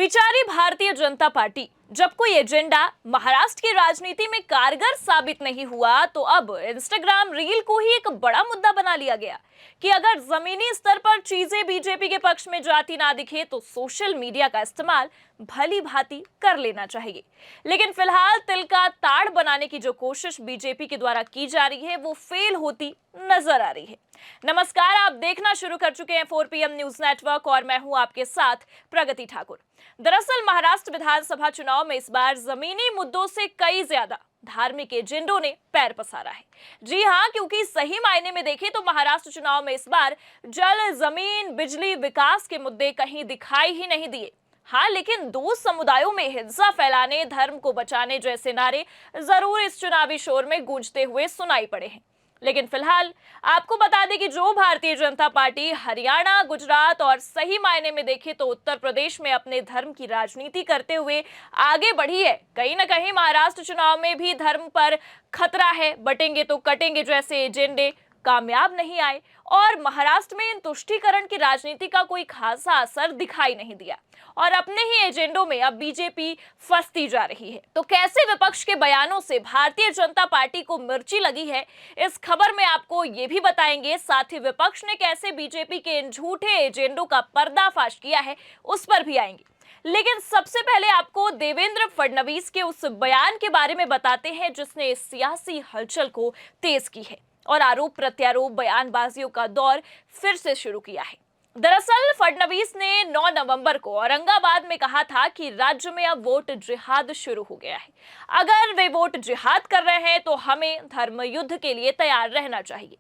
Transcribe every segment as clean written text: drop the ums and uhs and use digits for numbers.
बेचारी भारतीय जनता पार्टी, जब कोई एजेंडा महाराष्ट्र की राजनीति में कारगर साबित नहीं हुआ तो अब इंस्टाग्राम रील को ही एक बड़ा मुद्दा बना लिया गया कि अगर जमीनी स्तर पर चीजें बीजेपी के पक्ष में जाती ना दिखे तो सोशल मीडिया का इस्तेमाल भली भांति कर लेना चाहिए। लेकिन फिलहाल तिल का ताड़ बनाने की जो कोशिश बीजेपी के द्वारा की जा रही है वो फेल होती नजर आ रही है। नमस्कार, आप देखना शुरू कर चुके हैं 4 PM न्यूज नेटवर्क और मैं हूं आपके साथ प्रगति ठाकुर। दरअसल महाराष्ट्र विधानसभा चुनाव में इस बार जमीनी मुद्दों से कई ज्यादा धार्मिक एजेंडों ने पैर पसारा है। जी हां, क्योंकि सही मायने में देखें तो महाराष्ट्र चुनाव में इस बार जल, जमीन, बिजली, विकास के मुद्दे कहीं दिखाई ही नहीं दिए। हाँ, लेकिन दो समुदायों में हिंसा फैलाने, धर्म को बचाने जैसे नारे जरूर इस चुनावी शोर में गूंजते हुए सुनाई पड़े हैं। लेकिन फिलहाल आपको बता दें कि जो भारतीय जनता पार्टी हरियाणा, गुजरात और सही मायने में देखें तो उत्तर प्रदेश में अपने धर्म की राजनीति करते हुए आगे बढ़ी है, कहीं ना कहीं महाराष्ट्र चुनाव में भी धर्म पर खतरा है, बटेंगे तो कटेंगे जैसे एजेंडे कामयाब नहीं आए और महाराष्ट्र में इन तुष्टीकरण की राजनीति का कोई खासा असर दिखाई नहीं दिया और अपने ही एजेंडों में अब बीजेपी फंसती जा रही है। तो कैसे विपक्ष के बयानों से भारतीय जनता पार्टी को मिर्ची लगी है, इस खबर में आपको ये भी बताएंगे। साथ ही विपक्ष ने कैसे बीजेपी के इन झूठे एजेंडों का पर्दाफाश किया है, उस पर भी आएंगे। लेकिन सबसे पहले आपको देवेंद्र फडणवीस के उस बयान के बारे में बताते हैं जिसने इस सियासी हलचल को तेज की है और आरोप प्रत्यारोप बयानबाजियों का दौर फिर से शुरू किया है। दरअसल फडणवीस ने 9 नवंबर को औरंगाबाद में कहा था कि राज्य में अब वोट जिहाद शुरू हो गया है। अगर वे वोट जिहाद कर रहे हैं तो हमें धर्म युद्ध के लिए तैयार रहना चाहिए।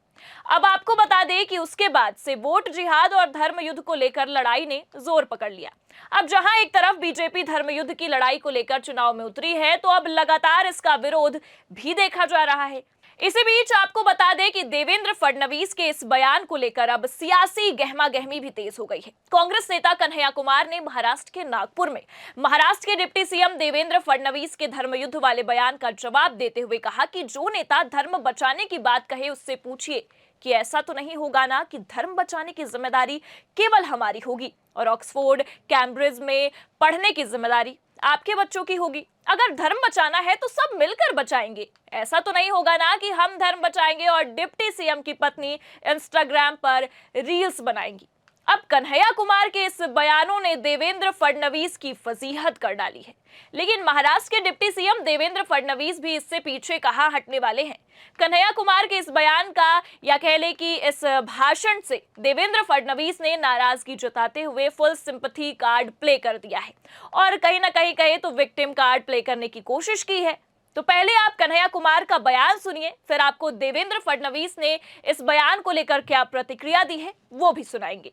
अब आपको बता दें कि उसके बाद से वोट जिहाद और धर्म युद्ध को लेकर लड़ाई ने जोर पकड़ लिया। अब जहां एक तरफ बीजेपी धर्म युद्ध की लड़ाई को लेकर चुनाव में उतरी है तो अब लगातार इसका विरोध भी देखा जा रहा है। इसी बीच आपको बता दें कि देवेंद्र फडणवीस के इस बयान को लेकर अब सियासी गहमागहमी भी तेज हो गई है। कांग्रेस नेता कन्हैया कुमार ने महाराष्ट्र के नागपुर में महाराष्ट्र के डिप्टी सीएम देवेंद्र फडणवीस के धर्मयुद्ध वाले बयान का जवाब देते हुए कहा कि जो नेता धर्म बचाने की बात कहे उससे पूछिए कि ऐसा तो नहीं होगा ना कि धर्म बचाने की जिम्मेदारी केवल हमारी होगी और ऑक्सफोर्ड, कैम्ब्रिज में पढ़ने की जिम्मेदारी आपके बच्चों की होगी। अगर धर्म बचाना है तो सब मिलकर बचाएंगे। ऐसा तो नहीं होगा ना कि हम धर्म बचाएंगे और डिप्टी सीएम की पत्नी इंस्टाग्राम पर रील्स बनाएंगी। अब कन्हैया कुमार के इस बयानों ने देवेंद्र फडणवीस की फजीहत कर डाली है। लेकिन महाराष्ट्र के डिप्टी सीएम देवेंद्र फडणवीस भी इससे पीछे कहां हटने वाले हैं। कन्हैया कुमार के इस बयान का या कह ले कि इस भाषण से देवेंद्र फडणवीस ने नाराजगी जताते हुए फुल सिंपैथी कार्ड प्ले कर दिया है और कहीं ना कहीं कहे तो विक्टिम कार्ड प्ले करने की कोशिश की है। तो पहले आप कन्हैया कुमार का बयान सुनिए, फिर आपको देवेंद्र फडणवीस ने इस बयान को लेकर क्या प्रतिक्रिया दी है वो भी सुनाएंगे।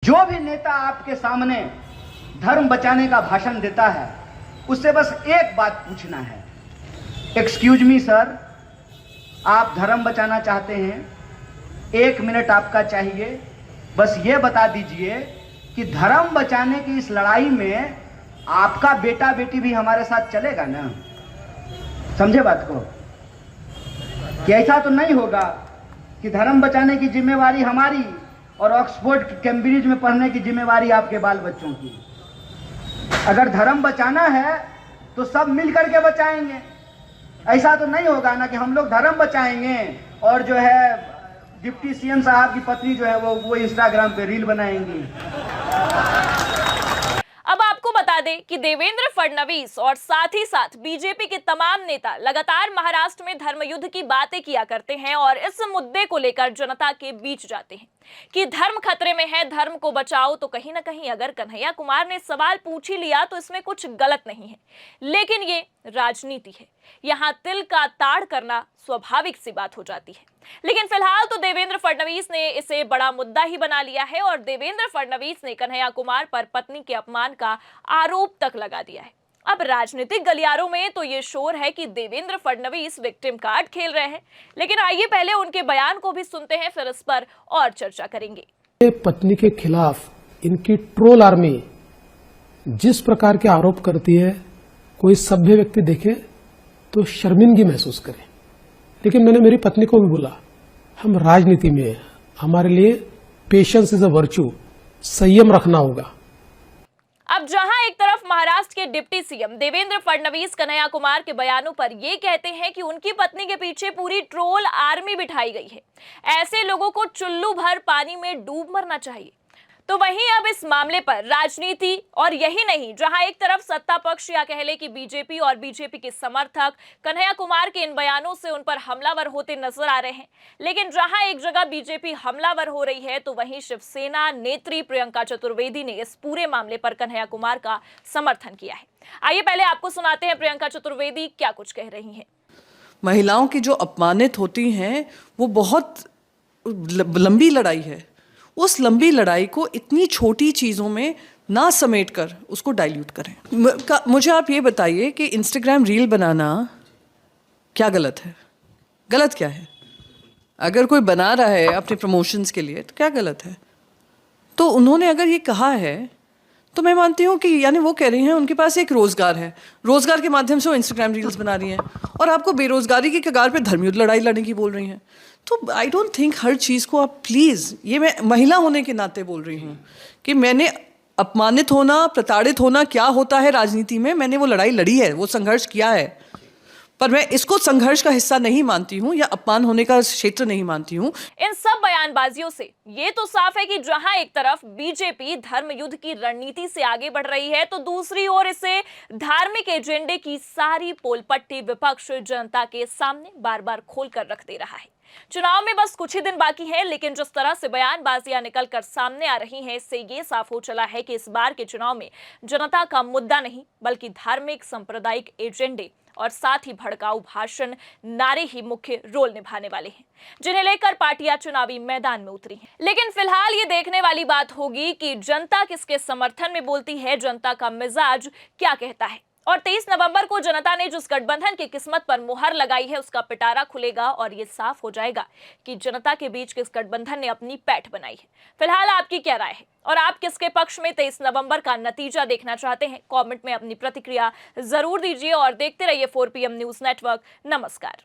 जो भी नेता आपके सामने धर्म बचाने का भाषण देता है उससे बस एक बात पूछना है, एक्सक्यूज मी सर, आप धर्म बचाना चाहते हैं, 1 मिनट आपका चाहिए, बस ये बता दीजिए कि धर्म बचाने की इस लड़ाई में आपका बेटा बेटी भी हमारे साथ चलेगा ना? समझे बात को कि ऐसा तो नहीं होगा कि धर्म बचाने की जिम्मेवारी हमारी और ऑक्सफोर्ड, कैम्ब्रिज में पढ़ने की जिम्मेवारी आपके बाल बच्चों की। अगर धर्म बचाना है तो सब मिलकर के बचाएंगे। ऐसा तो नहीं होगा ना कि हम लोग धर्म बचाएंगे और जो है डिप्टी सीएम साहब की पत्नी जो है वो इंस्टाग्राम पे रील बनाएंगी। अब आपको बता दें कि देवेंद्र फडणवीस और साथ ही साथ बीजेपी के तमाम नेता लगातार महाराष्ट्र में धर्म युद्ध की बातें किया करते हैं और इस मुद्दे को लेकर जनता के बीच जाते हैं कि धर्म खतरे में है, धर्म को बचाओ। तो कहीं ना कहीं अगर कन्हैया कुमार ने सवाल पूछ ही लिया तो इसमें कुछ गलत नहीं है, लेकिन ये राजनीति है, यहाँ तिल का ताड़ करना स्वाभाविक सी बात हो जाती है। लेकिन फिलहाल तो देवेंद्र फडणवीस ने इसे बड़ा मुद्दा ही बना लिया है और देवेंद्र फडणवीस ने कन्हैया कुमार पर पत्नी के अपमान का आरोप तक लगा दिया है। अब राजनीतिक गलियारों में तो ये शोर है कि देवेंद्र फडणवीस विक्टिम कार्ड खेल रहे हैं, लेकिन आइए पहले उनके बयान को भी सुनते हैं, फिर इस पर और चर्चा करेंगे। पत्नी के खिलाफ इनकी ट्रोल आर्मी जिस प्रकार के आरोप करती है, कोई सभ्य व्यक्ति देखे तो शर्मिंदगी महसूस करे। लेकिन मैंने मेरी पत्नी को भी बोला, हम राजनीति में हैं, हमारे लिए पेशेंस इज अ वर्च्यू, संयम रखना होगा। अब जहां एक तरफ महाराष्ट्र के डिप्टी सीएम देवेंद्र फडणवीस कन्हैया कुमार के बयानों पर ये कहते हैं कि उनकी पत्नी के पीछे पूरी ट्रोल आर्मी बिठाई गई है, ऐसे लोगों को चुल्लू भर पानी में डूब मरना चाहिए, तो वहीं अब इस मामले पर राजनीति, और यही नहीं, जहां एक तरफ सत्ता पक्ष या कह ले कि बीजेपी और बीजेपी के समर्थक कन्हैया कुमार के इन बयानों से उन पर हमलावर होते नजर आ रहे हैं, लेकिन जहां एक जगह बीजेपी हमलावर हो रही है तो वहीं शिवसेना नेत्री प्रियंका चतुर्वेदी ने इस पूरे मामले पर कन्हैया कुमार का समर्थन किया है। आइए पहले आपको सुनाते हैं प्रियंका चतुर्वेदी क्या कुछ कह रही हैं। महिलाओं की जो अपमानित होती हैं वो बहुत लंबी लड़ाई है। उस लंबी लड़ाई को इतनी छोटी चीज़ों में ना समेट कर उसको डाइल्यूट करें। मुझे आप ये बताइए कि इंस्टाग्राम रील बनाना क्या गलत है? गलत क्या है? अगर कोई बना रहा है अपने प्रमोशंस के लिए तो क्या गलत है? तो उन्होंने अगर ये कहा है तो मैं मानती हूँ कि यानी वो कह रही हैं उनके पास एक रोज़गार है, रोज़गार के माध्यम से वो इंस्टाग्राम रील्स बना रही हैं और आपको बेरोज़गारी की कगार पे धर्मयुद्ध लड़ाई लड़ने की बोल रही हैं। तो आई डोंट थिंक हर चीज़ को आप प्लीज़, ये मैं महिला होने के नाते बोल रही हूँ कि मैंने अपमानित होना, प्रताड़ित होना क्या होता है राजनीति में, मैंने वो लड़ाई लड़ी है, वो संघर्ष किया है, पर मैं इसको संघर्ष का हिस्सा नहीं मानती हूं या अपमान होने का क्षेत्र नहीं मानती हूं। इन सब बयानबाजियों से ये तो साफ है कि जहां एक तरफ बीजेपी धर्म युद्ध की रणनीति से आगे बढ़ रही है तो दूसरी ओर इसे धार्मिक एजेंडे की सारी पोलपट्टी विपक्ष जनता के सामने बार बार खोल कर रख दे रहा है। चुनाव में बस कुछ ही दिन बाकी है, लेकिन जिस तरह से बयानबाजियां निकलकर सामने आ रही हैं, इससे ये साफ हो चला है कि इस बार के चुनाव में जनता का मुद्दा नहीं बल्कि धार्मिक सांप्रदायिक एजेंडे और साथ ही भड़काऊ भाषण, नारे ही मुख्य रोल निभाने वाले हैं, जिन्हें लेकर पार्टियां चुनावी मैदान में उतरी हैं। लेकिन फिलहाल ये देखने वाली बात होगी कि जनता किसके समर्थन में बोलती है, जनता का मिजाज क्या कहता है। और 23 नवंबर को जनता ने जिस गठबंधन की किस्मत पर मुहर लगाई है उसका पिटारा खुलेगा और ये साफ हो जाएगा कि जनता के बीच किस गठबंधन ने अपनी पैठ बनाई है। फिलहाल आपकी क्या राय है और आप किसके पक्ष में 23 नवंबर का नतीजा देखना चाहते हैं? कमेंट में अपनी प्रतिक्रिया जरूर दीजिए और देखते रहिए 4 PM न्यूज नेटवर्क। नमस्कार।